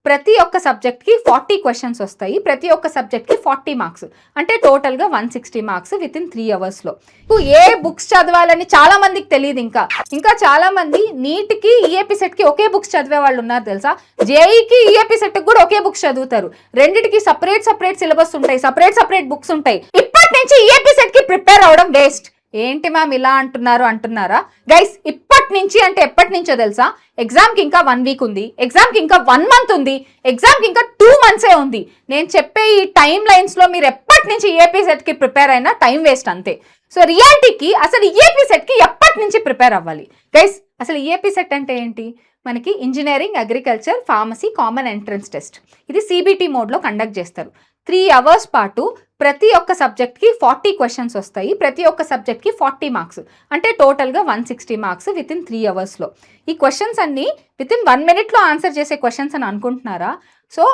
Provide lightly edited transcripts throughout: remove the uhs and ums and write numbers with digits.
ప్రతి ఒక్క సబ్జెక్ట్కి 40 క్వశ్చన్స్ వస్తాయి. ప్రతి ఒక్క సబ్జెక్ట్కి 40 మార్క్స్, అంటే టోటల్గా 160 మార్క్స్ విత్ ఇన్ 3 అవర్స్లో. ఏ బుక్స్ చదవాలని చాలా మందికి తెలియదు. ఇంకా చాలా మంది నీట్కి ఈఏపీ సెట్కి ఒకే బుక్స్ చదివే వాళ్ళు ఉన్నారు తెలుసా. జేఈకి ఈఏపీ సెట్కి కూడా ఒకే బుక్స్ చదువుతారు. రెండిటికి సపరేట్ సిలబస్ ఉంటాయి, సపరేట్ బుక్స్ ఉంటాయి. ఇప్పటి నుంచి ఈఏపీ సెట్కి ప్రిపేర్ అవడం వేస్ట్. ఏంటి మ్యామ్ ఇలా అంటున్నారా గైస్. ఇప్పటి నుంచి అంటే ఎప్పటి నుంచో తెలుసా, ఎగ్జామ్కి ఇంకా 1 వీక్ ఉంది, ఎగ్జామ్కి ఇంకా 1 మంత్ ఉంది, ఎగ్జామ్కి ఇంకా 2 మంత్సే ఉంది. నేను చెప్పే ఈ టైం లైన్స్లో మీరు ఎప్పటి నుంచి ఈఏపీ సెట్కి ప్రిపేర్ అయినా టైం వేస్ట్ అంతే. సో రియాలిటీకి అసలు ఈఏపీ సెట్కి ఎప్పటి నుంచి ప్రిపేర్ అవ్వాలి గైస్. అసలు ఈఏపీ సెట్ అంటే ఏంటి? మనకి engineering, agriculture, pharmacy common entrance test. ఇది సిబిటి మోడ్లో కండక్ట్ చేస్తారు. 3 అవర్స్ పాటు ప్రతి ఒక్క సబ్జెక్ట్కి 40 క్వశ్చన్స్ వస్తాయి. ప్రతి ఒక్క సబ్జెక్ట్కి 40 మార్క్స్, అంటే టోటల్గా 160 మార్క్స్ విత్ ఇన్ 3 అవర్స్లో. ఈ క్వశ్చన్స్ అన్నీ విత్ ఇన్ 1 మినిట్లో ఆన్సర్ చేసే క్వశ్చన్స్ అని అనుకుంటున్నారా? సో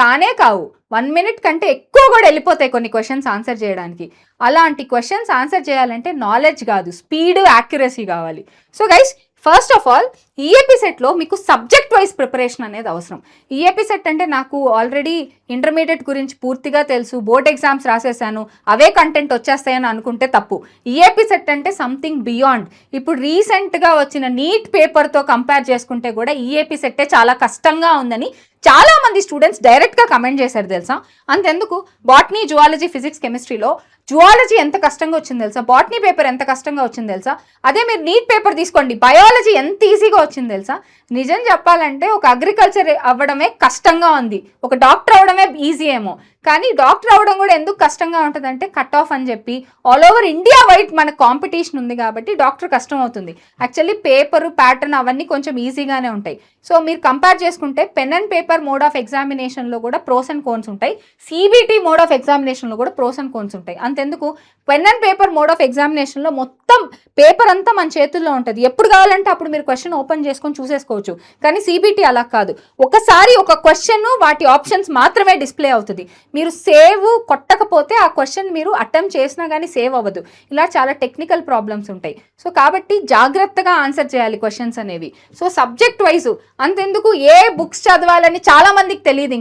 కానే కావు. 1 మినిట్ కంటే ఎక్కువ కూడా వెళ్ళిపోతాయి కొన్ని క్వశ్చన్స్ ఆన్సర్ చేయడానికి. అలాంటి క్వశ్చన్స్ ఆన్సర్ చేయాలంటే నాలెడ్జ్ కాదు, స్పీడ్, యాక్యురసీ కావాలి. So guys, first of all EAP సెట్లో మీకు సబ్జెక్ట్ వైజ్ ప్రిపరేషన్ అనేది అవసరం. ఈఏపీ సెట్ అంటే నాకు ఆల్రెడీ ఇంటర్మీడియట్ గురించి పూర్తిగా తెలుసు, బోర్డ్ ఎగ్జామ్స్ రాసేసాను, అవే కంటెంట్ వచ్చేస్తాయని అనుకుంటే తప్పు. ఈఏపీ సెట్ అంటే సంథింగ్ బియాండ్. ఇప్పుడు రీసెంట్గా వచ్చిన నీట్ పేపర్తో కంపేర్ చేసుకుంటే కూడా ఈఏపీ సెట్టే చాలా కష్టంగా ఉందని చాలా మంది స్టూడెంట్స్ డైరెక్ట్గా కమెంట్ చేశారు తెలుసా. అంతెందుకు, బాటనీ, జువాలజీ, ఫిజిక్స్, కెమిస్ట్రీలో జువాలజీ ఎంత కష్టంగా వచ్చింది తెలుసా, బాటనీ పేపర్ ఎంత కష్టంగా వచ్చింది తెలుసా. అదే మీరు నీట్ పేపర్ తీసుకోండి, బయాలజీ ఎంత ఈజీగా వచ్చింది తెలుసా. నిజం చెప్పాలంటే ఒక అగ్రికల్చర్ అవ్వడమే కష్టంగా ఉంది, ఒక డాక్టర్ అవ్వడమే ఈజీ ఏమో. కానీ డాక్టర్ అవ్వడం కూడా ఎందుకు కష్టంగా ఉంటుందంటే కట్ ఆఫ్ అని చెప్పి ఆల్ ఓవర్ ఇండియా వైడ్ మన కాంపిటీషన్ ఉంది కాబట్టి డాక్టర్ కష్టం అవుతుంది. యాక్చువల్లీ పేపరు, ప్యాటర్న్ అవన్నీ కొంచెం ఈజీగానే ఉంటాయి. సో మీరు కంపేర్ చేసుకుంటే pen and paper mode of ఎగ్జామినేషన్లో కూడా ప్రోస్ అండ్ కోన్స్ ఉంటాయి, సిబిటి మోడ్ ఆఫ్ ఎగ్జామినేషన్లో కూడా ప్రోస్ అండ్ కోన్స్ ఉంటాయి. అంతెందుకు, pen and paper mode of ఎగ్జామినేషన్లో మొత్తం పేపర్ అంతా మన చేతుల్లో ఉంటుంది, ఎప్పుడు కావాలంటే అప్పుడు మీరు క్వశ్చన్ ఓపెన్ చేసుకొని చూసేసుకోవచ్చు. కానీ సిబిటి అలా కాదు, ఒకసారి ఒక క్వశ్చన్, వాటి ఆప్షన్స్ మాత్రమే డిస్ప్లే అవుతుంది. మీరు సేవ్ కొట్టకపోతే ఆ క్వశ్చన్ మీరు అటెంప్ట్ చేసినా కానీ సేవ్ అవ్వదు. ఇలా చాలా టెక్నికల్ ప్రాబ్లమ్స్ ఉంటాయి. సో కాబట్టి జాగ్రత్తగా ఆన్సర్ చేయాలి క్వశ్చన్స్ అనేవి. సో సబ్జెక్ట్ వైజ్ అంతెందుకు, ఏ బుక్స్ చదవాలని చాలా మందికి తెలియదు.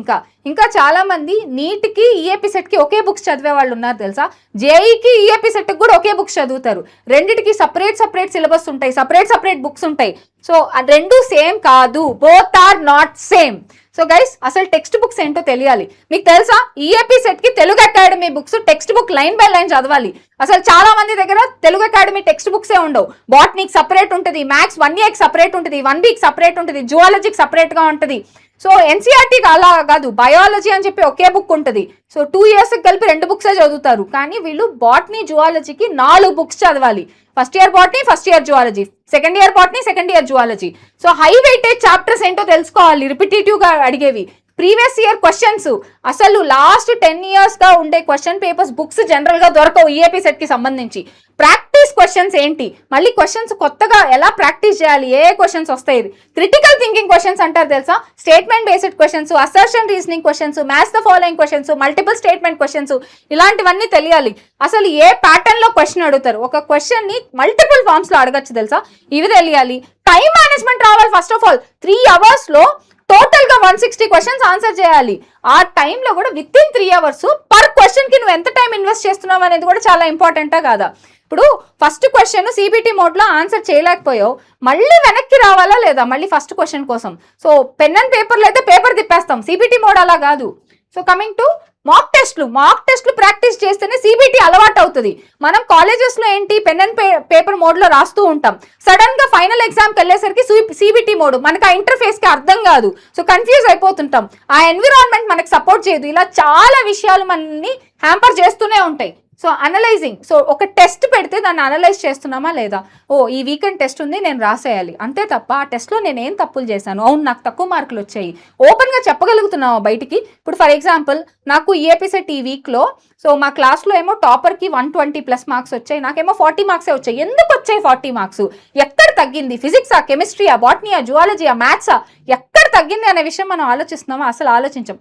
ఇంకా చాలా మంది నీట్కి ఈఏపీ సెట్కి ఒకే బుక్స్ చదివే వాళ్ళు ఉన్నారు తెలుసా. జేఈకి ఈఏపీ సెట్కి కూడా ఒకే బుక్స్ చదువుతారు. రెండిటికి సపరేట్ సిలబస్ ఉంటాయి, సపరేట్ బుక్స్ ఉంటాయి. సో రెండు సేమ్ కాదు, both are not same. So guys, అసలు టెక్స్ట్ బుక్స్ ఏంటో తెలియాలి. మీకు తెలుసా, ఈఏపీ సెట్కి Telugu Academy books text book line by line చదవాలి. అసలు చాలా మంది దగ్గర తెలుగు అకాడమీ టెక్స్ట్ బుక్సే ఉండవు. బాటనీకి సపరేట్ ఉంటుంది, మ్యాథ్స్ 1 ఇయర్కి సపరేట్ ఉంటుంది, 1 వీక్ సపరేట్ ఉంటుంది, జువాలజీకి సపరేట్గా ఉంటుంది. సో ఎన్సీఆర్టీకి అలా కాదు, బయాలజీ అని చెప్పి ఒకే బుక్ ఉంటుంది. సో 2 ఇయర్స్కి కలిపి 2 బుక్సే చదువుతారు. కానీ వీళ్ళు బాటనీ, జువాలజీకి 4 బుక్స్ చదవాలి. First year botany, first year zoology, second year botany, second year zoology. So high weightage chapters ఏంటో తెలుసుకోవాలి, రిపిటేటివ్గా అడిగేవి, ప్రీవియస్ ఇయర్ క్వశ్చన్స్. అసలు లాస్ట్ 10 ఇయర్స్గా ఉండే క్వశ్చన్ పేపర్స్ బుక్స్ జనరల్గా దొరకవు ఈఏపీ సెట్కి సంబంధించి. ప్రాక్టీస్ క్వశ్చన్స్ ఏంటి, మళ్ళీ క్వశ్చన్స్ కొత్తగా ఎలా ప్రాక్టీస్ చేయాలి, ఏ క్వశ్చన్స్ వస్తాయి, క్రిటికల్ థింకింగ్ క్వశ్చన్స్ అంటారు తెలుసా, statement based questions, assertion reasoning questions, match the following questions, multiple statement questions, ఇలాంటివన్నీ తెలియాలి. అసలు ఏ ప్యాటర్న్ లో క్వశ్చన్ అడుగుతారు, ఒక క్వశ్చన్ ని మల్టిపుల్ ఫార్మ్స్ లో అడగచ్చు తెలుసా, ఇవి తెలియాలి. టైం మేనేజ్మెంట్ రావాలి. ఫస్ట్ ఆఫ్ ఆల్ 3 అవర్స్ లో టోటల్ గా 160 క్వశ్చన్స్ ఆన్సర్ చేయాలి. ఆ టైంలో కూడా with in 3 hours per question కి నువ్వు ఎంత టైం ఇన్వెస్ట్ చేస్తున్నావు అనేది కూడా చాలా ఇంపార్టెంటా కాదా. ఇప్పుడు ఫస్ట్ క్వశ్చన్ సిబిటి మోడ్లో ఆన్సర్ చేయలేకపోయావు, మళ్ళీ వెనక్కి రావాలా లేదా మళ్ళీ ఫస్ట్ క్వశ్చన్ కోసం. సో పెన్ అండ్ పేపర్లో అయితే పేపర్ తిప్పేస్తాం, సిబిటి మోడ్ అలా కాదు. సో కమింగ్ టు మాక్ టెస్ట్లు ప్రాక్టీస్ చేస్తేనే సిబిటి అలవాటు అవుతుంది. మనం కాలేజెస్లో ఏంటి, పెన్ అండ్ పేపర్ మోడ్లో రాస్తూ ఉంటాం. సడన్గా ఫైనల్ ఎగ్జామ్కి వెళ్ళేసరికి సిబిటి మోడ్, మనకు ఆ ఇంటర్ఫేస్కి అర్థం కాదు. సో కన్ఫ్యూజ్ అయిపోతుంటాం, ఆ ఎన్విరాన్మెంట్ మనకు సపోర్ట్ చేయదు. ఇలా చాలా విషయాలు మనల్ని హ్యాంపర్ చేస్తూనే ఉంటాయి. సో అనలైజింగ్, సో ఒక టెస్ట్ పెడితే దాన్ని అనలైజ్ చేస్తున్నామా లేదా, ఓ ఈ వీకెండ్ టెస్ట్ ఉంది నేను రాసేయాలి, అంతే తప్ప ఆ టెస్ట్లో నేను ఏం తప్పులు చేశాను, అవును నాకు తక్కువ మార్కులు వచ్చాయి, ఓపెన్గా చెప్పగలుగుతున్నావా బయటికి. ఇప్పుడు ఫర్ ఎగ్జాంపుల్ నాకు ఈఏపీ సెట్ ఈ వీక్లో, సో మా క్లాస్లో ఏమో టాపర్కి 120+ మార్క్స్ వచ్చాయి, నాకేమో 40 మార్క్సే వచ్చాయి. ఎందుకు వచ్చాయి 40 మార్క్స్, ఎక్కడ తగ్గింది, ఫిజిక్సా, కెమిస్ట్రీయా, బాటనీయా, జువాలజీయా, మ్యాథ్సా, ఎక్కడ తగ్గింది అనే విషయం మనం ఆలోచిస్తున్నామా, అసలు ఆలోచించాం.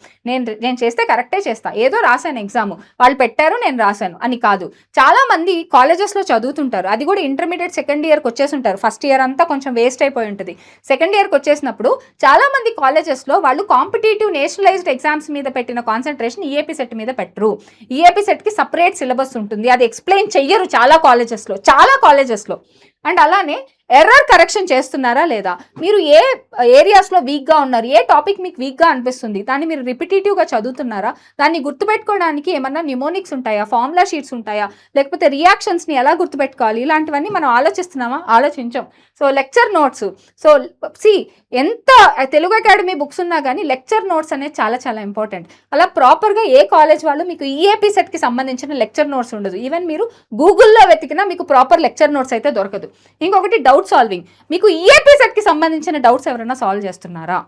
నేను చేస్తే కరెక్టే చేస్తా, ఏదో రాశాను ఎగ్జామ్, వాళ్ళు పెట్టారు నేను రాశాను అని కాదు. చాలా మంది కాలేజెస్లో చదువుతుంటారు, అది కూడా ఇంటర్మీడియట్ సెకండ్ ఇయర్కి వచ్చేసి ఉంటారు, ఫస్ట్ ఇయర్ అంతా కొంచెం వేస్ట్ అయిపోయి ఉంటుంది. సెకండ్ ఇయర్కి వచ్చేసినప్పుడు చాలా మంది కాలేజెస్లో వాళ్ళు కాంపిటేటివ్ నేషనలైజ్డ్ ఎగ్జామ్స్ మీద పెట్టిన కాన్సన్ట్రేషన్ ఈఏపీ సెట్ మీద పెట్టరు. ఈఏపీ సెట్కి సపరేట్ సిలబస్ ఉంటుంది, అది ఎక్స్ప్లెయిన్ చెయ్యరు చాలా కాలేజెస్లో. అండ్ అలానే ఎర్రర్ కరెక్షన్ చేస్తున్నారా లేదా, మీరు ఏ ఏరియాస్లో వీక్గా ఉన్నారు, ఏ టాపిక్ మీకు వీక్గా అనిపిస్తుంది, దాన్ని మీరు రిపిటేటివ్గా చదువుతున్నారా, దాన్ని గుర్తుపెట్టుకోవడానికి ఏమన్నా న్యూమోనిక్స్ ఉంటాయా, ఫార్ములా షీట్స్ ఉంటాయా, లేకపోతే రియాక్షన్స్ని ఎలా గుర్తుపెట్టుకోవాలి, ఇలాంటివన్నీ మనం ఆలోచిస్తున్నామా, ఆలోచించాం. సో లెక్చర్ నోట్స్, సో ఎంత తెలుగు అకాడమీ బుక్స్ ఉన్నా కానీ లెక్చర్ నోట్స్ అనేది చాలా చాలా ఇంపార్టెంట్. అలా ప్రాపర్గా ఏ కాలేజ్ వాళ్ళు మీకు ఈఏపీ సెట్కి సంబంధించిన లెక్చర్ నోట్స్ ఉండదు, ఈవెన్ మీరు గూగుల్లో వెతికినా మీకు ప్రాపర్ లెక్చర్ నోట్స్ అయితే దొరకదు. ఇంకొకటి డౌట్ సాల్వింగ్, మీకు ఈఏపీ సెట్కి సంబంధించిన డౌట్స్ ఎవరైనా సాల్వ్ చేస్తున్నారా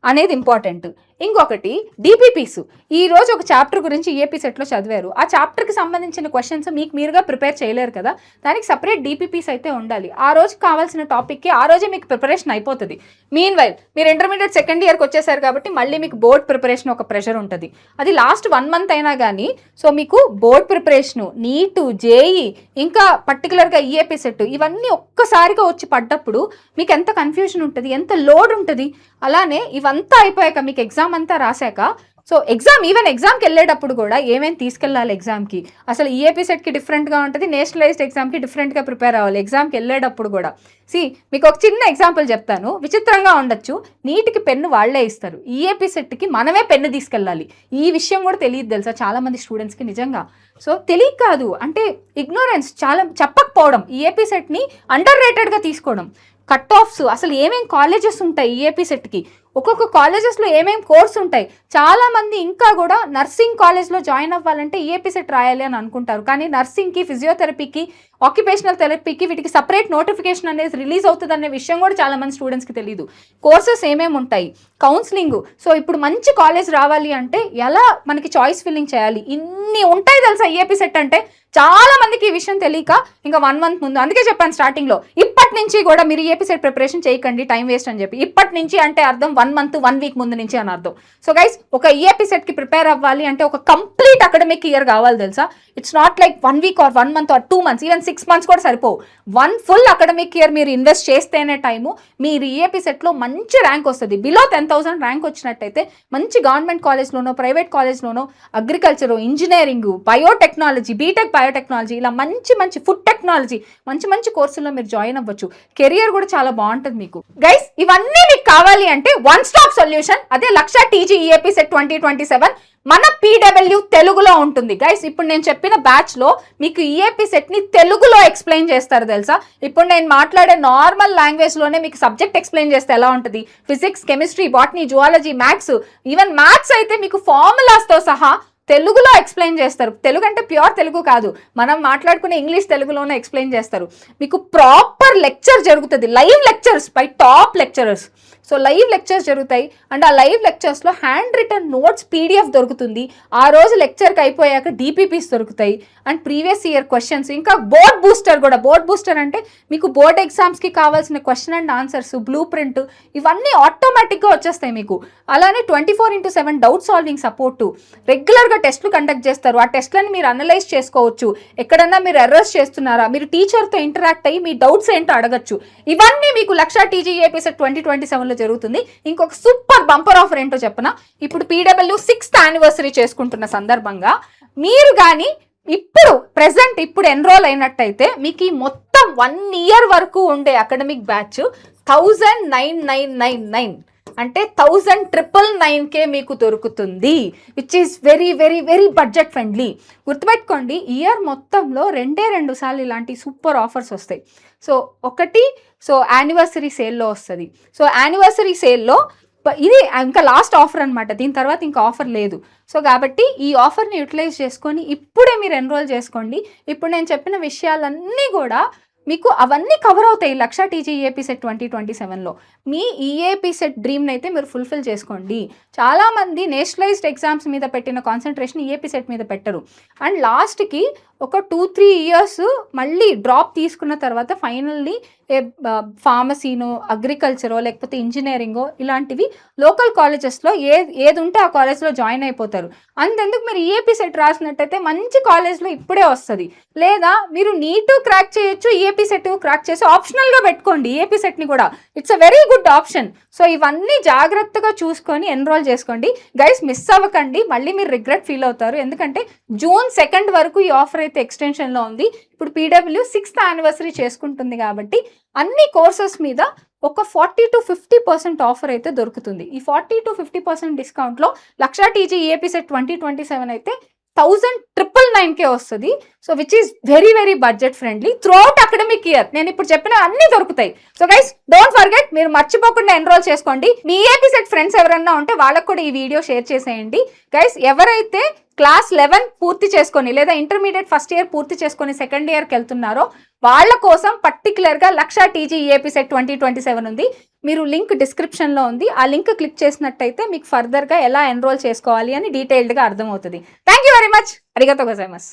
అనేది ఇంపార్టెంట్. ఇంకొకటి డిపిపిస్, ఈ రోజు ఒక చాప్టర్ గురించి ఈఏపీ సెట్లో చదివారు, ఆ చాప్టర్కి సంబంధించిన క్వశ్చన్స్ మీకు మీరుగా ప్రిపేర్ చేయలేరు కదా, దానికి సపరేట్ డిపిపిస్ అయితే ఉండాలి. ఆ రోజు కావాల్సిన టాపిక్కి ఆ రోజే మీకు ప్రిపరేషన్ అయిపోతుంది. మీన్ వైల్ మీరు ఇంటర్మీడియట్ సెకండ్ ఇయర్కి వచ్చేసారు కాబట్టి మళ్ళీ మీకు బోర్డ్ ప్రిపరేషన్ ఒక ప్రెషర్ ఉంటుంది, అది లాస్ట్ 1 month అయినా కానీ. సో మీకు బోర్డ్ ప్రిపరేషను, నీటు, జేఈ, ఇంకా పర్టికులర్గా ఈఏపీ సెట్, ఇవన్నీ ఒక్కసారిగా వచ్చి పడ్డప్పుడు మీకు ఎంత కన్ఫ్యూజన్ ఉంటుంది, ఎంత లోడ్ ఉంటుంది. అలానే ఇవంతా అయిపోయాక మీకు ఎగ్జామ్ అంతా రాశాక, సో ఈవెన్ ఎగ్జామ్కి వెళ్ళేటప్పుడు కూడా ఏమేమి తీసుకెళ్ళాలి ఎగ్జామ్కి, అసలు ఈఏపీ సెట్కి డిఫరెంట్గా ఉంటుంది, నేషనలైజ్డ్ ఎగ్జామ్కి డిఫరెంట్గా ప్రిపేర్ అవ్వాలి ఎగ్జామ్కి వెళ్ళేటప్పుడు కూడా. మీకు ఒక చిన్న ఎగ్జాంపుల్ చెప్తాను, విచిత్రంగా ఉండొచ్చు, నీటికి పెన్ను వాళ్లే ఇస్తారు, ఈఏపీ సెట్కి మనమే పెన్ను తీసుకెళ్ళాలి. ఈ విషయం కూడా తెలియదు తెలుసా చాలామంది స్టూడెంట్స్కి, నిజంగా. సో తెలియక కాదు, అంటే ఇగ్నోరెన్స్, చాలా చెప్పకపోవడం, ఈఏపీ సెట్ని అండర్ రేటెడ్గా తీసుకోవడం. కట్ ఆఫ్స్, అసలు ఏమేమి కాలేజెస్ ఉంటాయి ఈఏపీ సెట్కి, ఒక్కొక్క కాలేజెస్లో ఏమేమి కోర్స్ ఉంటాయి. చాలామంది ఇంకా కూడా నర్సింగ్ కాలేజ్లో జాయిన్ అవ్వాలంటే ఈఏపీ సెట్ రాయాలి అని అనుకుంటారు, కానీ నర్సింగ్కి, ఫిజియోథెరపీకి, ఆక్యుపేషనల్ థెరపీకి వీటికి సపరేట్ నోటిఫికేషన్ అనేది రిలీజ్ అవుతుంది అనే విషయం కూడా చాలామంది స్టూడెంట్స్కి తెలియదు. కోర్సెస్ ఏమేమి ఉంటాయి, కౌన్సిలింగ్, సో ఇప్పుడు మంచి కాలేజ్ రావాలి అంటే ఎలా మనకి చాయిస్ ఫిల్లింగ్ చేయాలి, ఇన్ని ఉంటాయి తెలుసా ఈఏపీ సెట్ అంటే. చాలా మందికి ఈ విషయం తెలియక ఇంకా 1 month ముందు, అందుకే చెప్పాను స్టార్టింగ్లో, ఇప్పటి నుంచి కూడా మీరు ఈఏపీ సెట్ ప్రిపరేషన్ చేయకండి, టైం వేస్ట్ అని చెప్పి. ఇప్పటి నుంచి అంటే అర్థం 1 month 1 week ముందు నుంచి అని అర్థం. సో గైస్, ఒక ఈఏపీ సెట్కి ప్రిపేర్ అవ్వాలి అంటే ఒక కంప్లీట్ అకాడమిక్ ఇయర్ కావాలి తెలుసా. It's not like 1 week or 1 month or 2 months, even 6 months కూడా సరిపోవు. 1 full అకాడమిక్ ఇయర్ మీరు ఇన్వెస్ట్ చేస్తేనే టైము మీరు ఈఏపీ సెట్లో మంచి ర్యాంక్ వస్తుంది. బిలో 10,000 ర్యాంక్ వచ్చినట్టయితే మంచి గవర్నమెంట్ కాలేజ్లోనో, ప్రైవేట్ కాలేజ్లోనో, agriculture, engineering, biotechnology, BTech biotechnology, ఇలా మంచి మంచి ఫుడ్ టెక్నాలజీ, మంచి మంచి కోర్సుల్లో మీరు జాయిన్ అవ్వచ్చు. కెరియర్ కూడా చాలా బాగుంటుంది మీకు. గైస్, ఇవన్నీ మీకు కావాలి అంటే వన్ స్టాప్ సొల్యూషన్, అదే లక్ష టీజీ ఈఏపీ సెట్ 2027 మన పీడబ్ల్యూ తెలుగులో ఉంటుంది. గైస్, ఇప్పుడు నేను చెప్పిన బ్యాచ్లో మీకు ఈఏపీ సెట్ని తెలుగులో ఎక్స్ప్లెయిన్ చేస్తారు తెలుసా. ఇప్పుడు నేను మాట్లాడే నార్మల్ లాంగ్వేజ్లోనే మీకు సబ్జెక్ట్ ఎక్స్ప్లెయిన్ చేస్తే ఎలా ఉంటుంది, physics, chemistry, botany, zoology, maths, even maths అయితే మీకు ఫార్ములాస్తో సహా తెలుగులో ఎక్స్ప్లెయిన్ చేస్తారు. తెలుగు అంటే ప్యూర్ తెలుగు కాదు, మనం మాట్లాడుకునే ఇంగ్లీష్ తెలుగులోనే ఎక్స్ప్లెయిన్ చేస్తారు. మీకు ప్రాపర్ లెక్చర్ జరుగుతుంది, live lectures by top lecturers. So live lectures జరుగుతాయి, అండ్ ఆ లైవ్ లెక్చర్స్లో హ్యాండ్ రిటర్న్ నోట్స్ పీడిఎఫ్ దొరుకుతుంది. ఆ రోజు లెక్చర్కి అయిపోయాక డిపిపిస్ దొరుకుతాయి, అండ్ ప్రీవియస్ ఇయర్ క్వశ్చన్స్, ఇంకా బోర్డ్ బూస్టర్ కూడా. బోర్డ్ బూస్టర్ అంటే మీకు బోర్డ్ ఎగ్జామ్స్కి కావాల్సిన question and answers, blueprint, ఇవన్నీ ఆటోమేటిక్గా వచ్చేస్తాయి మీకు. అలానే 24/7 డౌట్ సాల్వింగ్ సపోర్టు, రెగ్యులర్గా టెస్ట్లు కండక్ట్ చేస్తారు. ఆ టెస్ట్లని మీరు అనలైజ్ చేసుకోవచ్చు, ఎక్కడన్నా మీరు ఎర్రర్స్ చేస్తున్నారా, మీరు టీచర్తో ఇంటరాక్ట్ అయ్యి మీ డౌట్స్ ఏంటో అడగచ్చు. ఇవన్నీ మీకు లక్ష టీజీ ఈఏపీ సెట్ 2027లో జరుగుతుంది. ఇంకొక సూపర్ బంపర్ ఆఫర్ ఏంటో చెప్పనా, ఇప్పుడు పీడబ్ల్యూ 6th anniversary చేసుకుంటున్న సందర్భంగా మీరు కానీ ఇప్పుడు ఎన్రోల్ అయినట్టయితే మీకు ఈ మొత్తం 1 year వరకు ఉండే అకాడమిక్ బ్యాచ్ 1999 అంటే 1999కే మీకు దొరుకుతుంది, which is very very very budget friendly. గుర్తుపెట్టుకోండి, ఇయర్ మొత్తంలో 2 సార్లు ఇలాంటి సూపర్ ఆఫర్స్ వస్తాయి. సో ఒకటి, యానివర్సరీ సేల్లో వస్తుంది. సో యానివర్సరీ సేల్లో ఇది ఇంకా లాస్ట్ ఆఫర్ అనమాట, దీని తర్వాత ఇంకా ఆఫర్ లేదు. సో కాబట్టి ఈ ఆఫర్ని యూటిలైజ్ చేసుకొని ఇప్పుడే మీరు ఎన్రోల్ చేసుకోండి. ఇప్పుడు నేను చెప్పిన విషయాలన్నీ కూడా మీకు అవన్నీ కవర్ అవుతాయి లక్ష టీజీ ఈఏపీ సెట్ 2027లో. మీ ఈఏపీ సెట్ డ్రీమ్ని అయితే మీరు ఫుల్ఫిల్ చేసుకోండి. చాలామంది నేషనలైజ్డ్ ఎగ్జామ్స్ మీద పెట్టిన కాన్సన్ట్రేషన్ ఈఏపీ సెట్ మీద పెట్టరు, అండ్ లాస్ట్కి ఒక 2-3 years మళ్ళీ డ్రాప్ తీసుకున్న తర్వాత ఫైనల్లీ ఏ ఫార్మసీనో, అగ్రికల్చరో, లేకపోతే ఇంజినీరింగో ఇలాంటివి లోకల్ కాలేజెస్‌లో ఏది ఉంటే ఆ కాలేజ్‌లో జాయిన్ అయిపోతారు. అంతెందుకు మీరు ఈఏపీ సెట్ రాసినట్టయితే మంచి కాలేజ్‌లో ఇప్పుడే వస్తది. లేదా మీరు నీటు క్రాక్ చేయొచ్చు, ఈఏపీ సెట్ క్రాక్ చేసి ఆప్షనల్‌గా పెట్టుకోండి ఈఏపీ సెట్‌ని కూడా. It's a very good option. So ఇవన్నీ జాగ్రత్తగా చూసుకొని ఎన్రోల్ చేసుకోండి. గైస్ మిస్ అవ్వకండి. మళ్ళీ మీరు రిగ్రెట్ ఫీల్ అవుతారు. ఎందుకంటే జూన్ 2 వరకు ఈ ఆఫర్ అయితే ఎక్స్టెన్షన్‌లో ఉంది. ఇప్పుడు పీడబ్ల్యూ 6th యానివర్సరీ చేసుకుంటుంది కాబట్టి అన్ని కోర్సెస్ మీద ఒక 40-50% ఆఫర్ అయితే దొరుకుతుంది. ఈ 40-50% డిస్కౌంట్‌లో లక్ష టీజీ ఈఏపీ సెట్ 2027 అయితే 1999కే వస్తది. So which is very very budget friendly through out academic year. నేను ఇప్పుడు చెప్పిన అన్ని దొరుకుతాయి. సో గైస్ డోంట్ ఫర్గెట్, మీరు మర్చిపోకుండా ఎన్రోల్ చేసుకోండి. మీ ఈఏపీ సెట్ ఫ్రెండ్స్ ఎవరన్నా ఉంటే వాళ్ళకు కూడా ఈ వీడియో షేర్ చేసేయండి. గైస్ ఎవరైతే క్లాస్ 11 పూర్తి చేసుకొని లేదా ఇంటర్మీడియట్ ఫస్ట్ ఇయర్ పూర్తి చేసుకొని సెకండ్ ఇయర్కి వెళ్తున్నారో వాళ్ళ కోసం పర్టికులర్గా లక్ష టీజీ ఈఏపీ సెట్ 2027 ఉంది. మీరు లింక్ డిస్క్రిప్షన్లో ఉంది. ఆ లింక్ క్లిక్ చేసినట్టయితే మీకు ఫర్దర్గా ఎలా ఎన్రోల్ చేసుకోవాలి అని డీటెయిల్డ్గా అర్థమవుతుంది. Thank you very much. అరిగతో గోజైమస్.